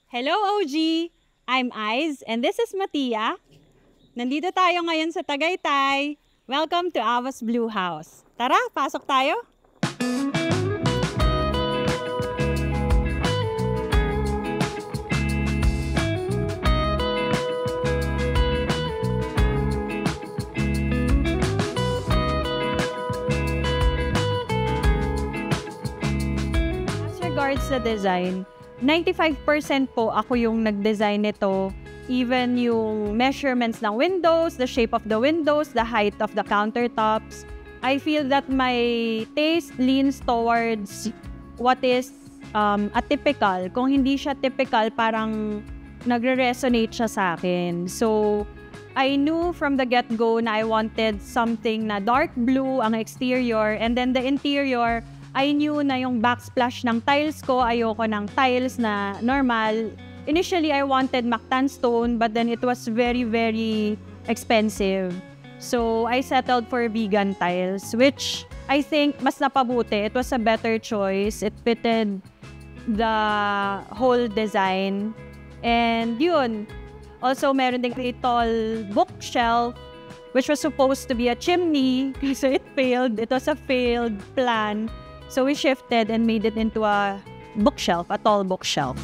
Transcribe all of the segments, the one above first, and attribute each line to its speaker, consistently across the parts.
Speaker 1: Hello, OG! I'm Eyes, and this is Matia. Nandito tayo ngayon sa Tagaytay. Welcome to Ava's Blue House. Tara, pasok tayo! As regards sa design, 95% po ako yung nag-design nito. Even yung measurements ng windows, the shape of the windows, the height of the countertops. I feel that my taste leans towards what is atypical. Kung hindi siya typical, parang nagre-resonate siya sa akin. So, I knew from the get-go na I wanted something na dark blue ang exterior, and then the interior, I knew na yung backsplash ng tiles ko, ayoko ng tiles na normal. Initially, I wanted mactan stone, but then it was very, very expensive. So, I settled for vegan tiles, which I think mas napabuti. It was a better choice. It fitted the whole design. And yun. Also, meron ding a tall bookshelf, which was supposed to be a chimney, kasi it failed. It was a failed plan. So, we shifted and made it into a bookshelf, a tall bookshelf.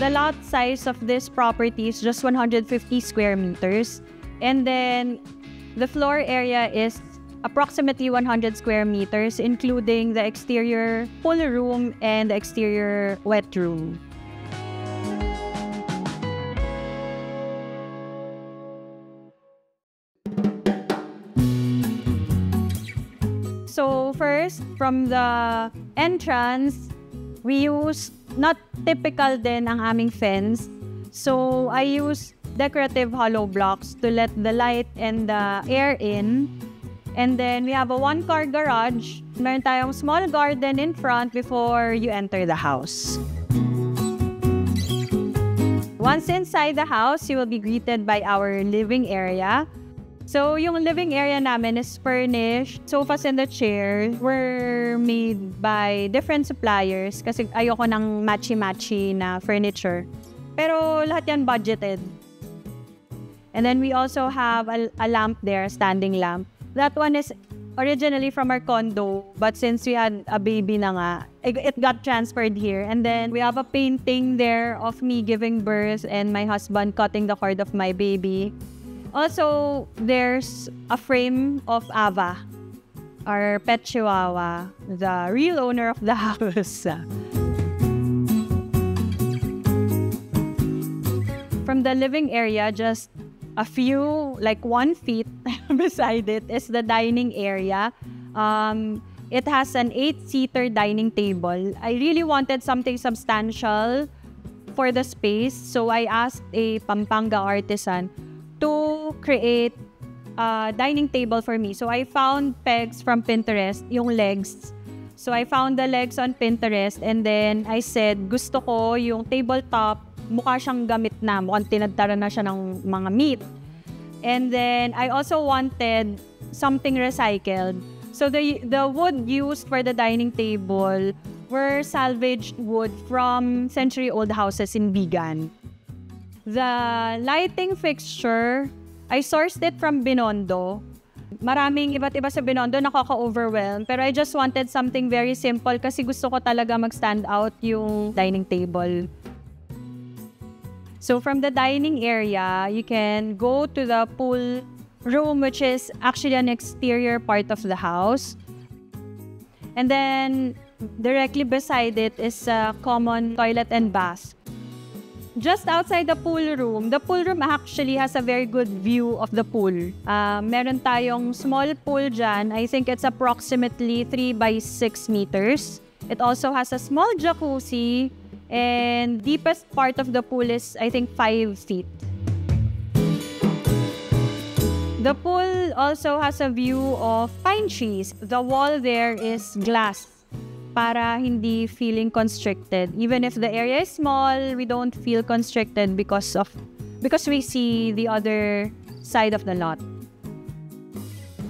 Speaker 1: The lot size of this property is just 150 square meters. And then, the floor area is approximately 100 square meters, including the exterior pool room and the exterior wet room. So first, from the entrance, we used not typical din ang aming fence. So I used decorative hollow blocks to let the light and the air in. And then we have a one-car garage. Meron tayong small garden in front before you enter the house. Once inside the house, you will be greeted by our living area. So, yung living area namin is furnished. Sofas and the chairs were made by different suppliers kasi ayoko ng matchy-matchy na furniture. Pero lahat yan budgeted. And then we also have a lamp there, a standing lamp. That one is originally from our condo, but since we had a baby na nga, it got transferred here. And then we have a painting there of me giving birth and my husband cutting the cord of my baby. Also, there's a frame of Ava, our pet chihuahua, the real owner of the house. From the living area, just a few, like 1 feet beside it, is the dining area. It has an 8-seater dining table. I really wanted something substantial for the space, so I asked a Pampanga artisan to create a dining table for me. So I found pegs from Pinterest, yung legs. So I found the legs on Pinterest, and then I said, gusto ko yung tabletop, mukha siyang gamit na, mukhang tinadtara na siya ng mga meat. And then I also wanted something recycled. So the wood used for the dining table were salvaged wood from century-old houses in Vigan. The lighting fixture, I sourced it from Binondo. Maraming iba't iba sa Binondo, nakaka-overwhelm. Pero I just wanted something very simple kasi gusto ko talaga mag-stand out yung dining table. So from the dining area, you can go to the pool room, which is actually an exterior part of the house. And then directly beside it is a common toilet and bath. Just outside the pool room actually has a very good view of the pool. Meron tayong small pool dyan. I think it's approximately 3 by 6 meters. It also has a small jacuzzi, and deepest part of the pool is, I think, 5 feet. The pool also has a view of pine trees. The wall there is glass, para hindi feeling constricted. Even if the area is small, we don't feel constricted because we see the other side of the lot.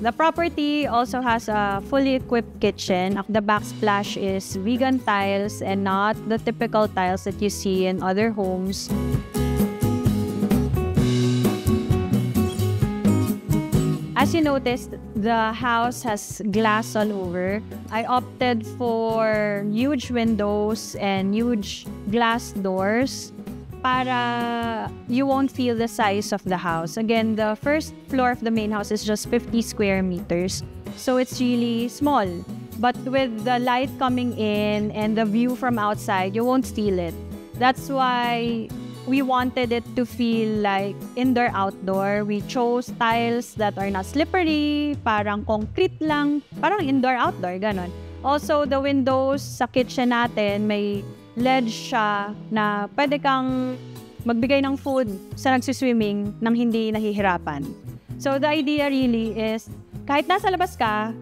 Speaker 1: The property also has a fully equipped kitchen. The backsplash is vegan tiles and not the typical tiles that you see in other homes. As you noticed, the house has glass all over. I opted for huge windows and huge glass doors para you won't feel the size of the house. Again, the first floor of the main house is just 50 square meters. So it's really small. But with the light coming in and the view from outside, you won't feel it. That's why we wanted it to feel like indoor-outdoor. We chose tiles that are not slippery, parang concrete lang, parang indoor-outdoor, ganon. Also, the windows sa kitchen natin, may ledge siya na pwede kang magbigay ng food sa nagsiswimming nang hindi nahihirapan. So, the idea really is, kahit nasa labas ka,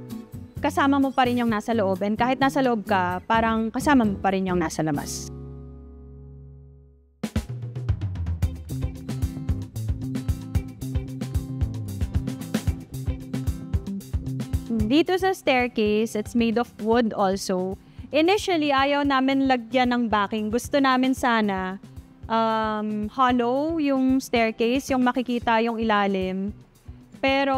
Speaker 1: kasama mo pa rin yung nasa loob. And kahit nasa loob ka, parang kasama mo pa rin yung nasa labas. Dito sa staircase, it's made of wood also. Initially, ayaw namin lagyan ng backing. Gusto namin sana hollow yung staircase, yung makikita yung ilalim. Pero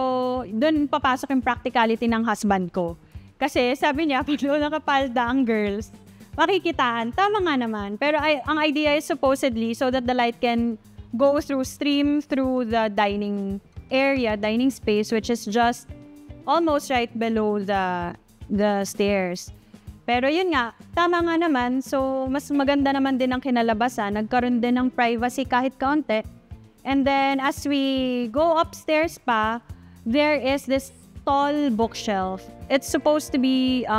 Speaker 1: doon papasok yung practicality ng husband ko. Kasi sabi niya, pag doon nakapalda ang girls, makikitaan. Tama nga naman. Pero ang idea is supposedly so that the light can go stream through the dining area, dining space, which is just almost right below the stairs. Pero yun nga, tama nga naman. So, mas maganda naman din ang kinalabasan. Nagkaroon din ng privacy kahit kaunti. And then, as we go upstairs pa, there is this tall bookshelf. It's supposed to be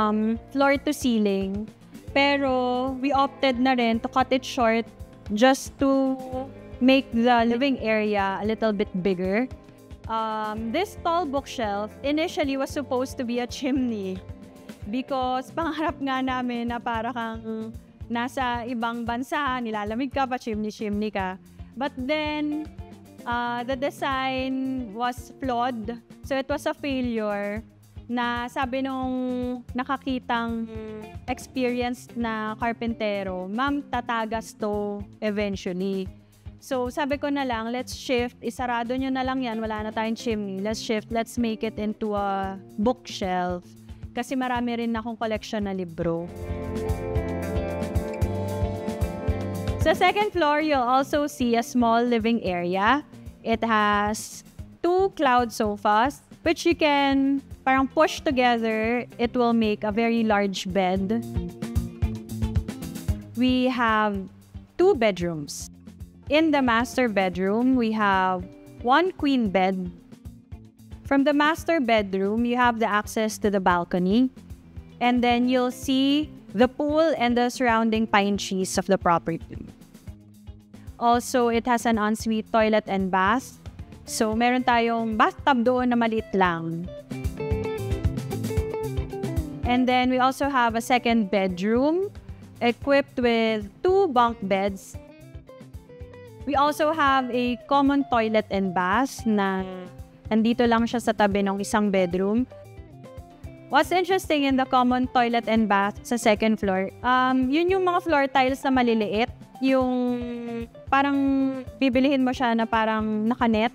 Speaker 1: floor to ceiling. Pero, we opted na rin to cut it short just to make the living area a little bit bigger. This tall bookshelf initially was supposed to be a chimney because pangarap nga namin na para kang nasa ibang bansa, nilalamig ka pa, chimney ka. But then, the design was flawed. So it was a failure na sabi nung nakakitang experienced na karpentero, ma'am, tatagas to eventually. So, sabi ko na lang, let's shift. Isarado nyo na lang yan. Wala na tayong chimney. Let's shift. Let's make it into a bookshelf. Kasi marami rin akong collection na libro. Sa second floor, you'll also see a small living area. It has 2 cloud sofas, which you can parang push together. It will make a very large bed. We have 2 bedrooms. In the master bedroom, we have 1 queen bed. From the master bedroom, you have the access to the balcony. And then you'll see the pool and the surrounding pine trees of the property. Also, it has an ensuite toilet and bath. So, meron tayong bathtub doon na maliit lang. And then, we also have a second bedroom equipped with 2 bunk beds. We also have a common toilet and bath na nandito lang siya sa tabi ng isang bedroom. What's interesting in the common toilet and bath sa second floor, yun yung mga floor tiles na maliliit. Yung parang bibilihin mo siya na parang nakanet.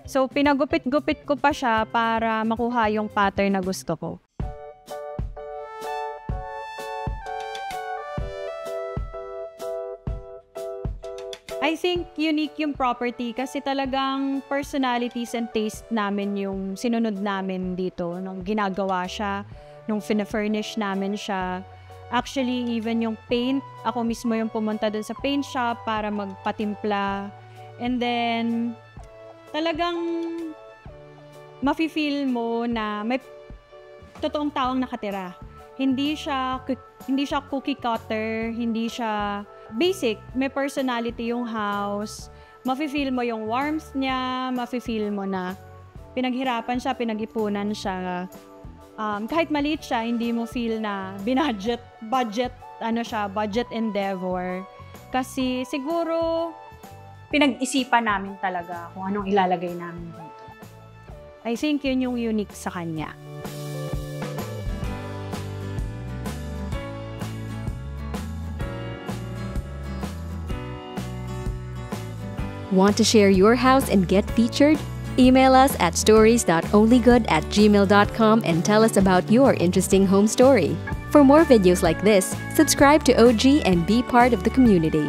Speaker 1: So, pinagupit-gupit ko pa siya para makuha yung pattern na gusto ko. I think unique yung property kasi talagang personalities and taste namin yung sinunod namin dito. Nung ginagawa siya, nung furnish namin siya. Actually, even yung paint, ako mismo yung pumunta dun sa paint shop para magpatimpla. And then, talagang mafe-feel mo na may totoong taong nakatira. Hindi siya cookie cutter, hindi siya basic, may personality yung house. Mafe-feel mo yung warmth niya, mafe-feel mo na pinaghirapan siya, pinag-ipunan siya. Kahit maliit siya, hindi mo feel na budget endeavor. Kasi siguro pinag-isipan namin talaga kung anong ilalagay namin dito. I think yun yung unique sa kanya.
Speaker 2: Want to share your house and get featured? Email us at stories.onlygood@gmail.com and tell us about your interesting home story. For more videos like this, subscribe to OG and be part of the community.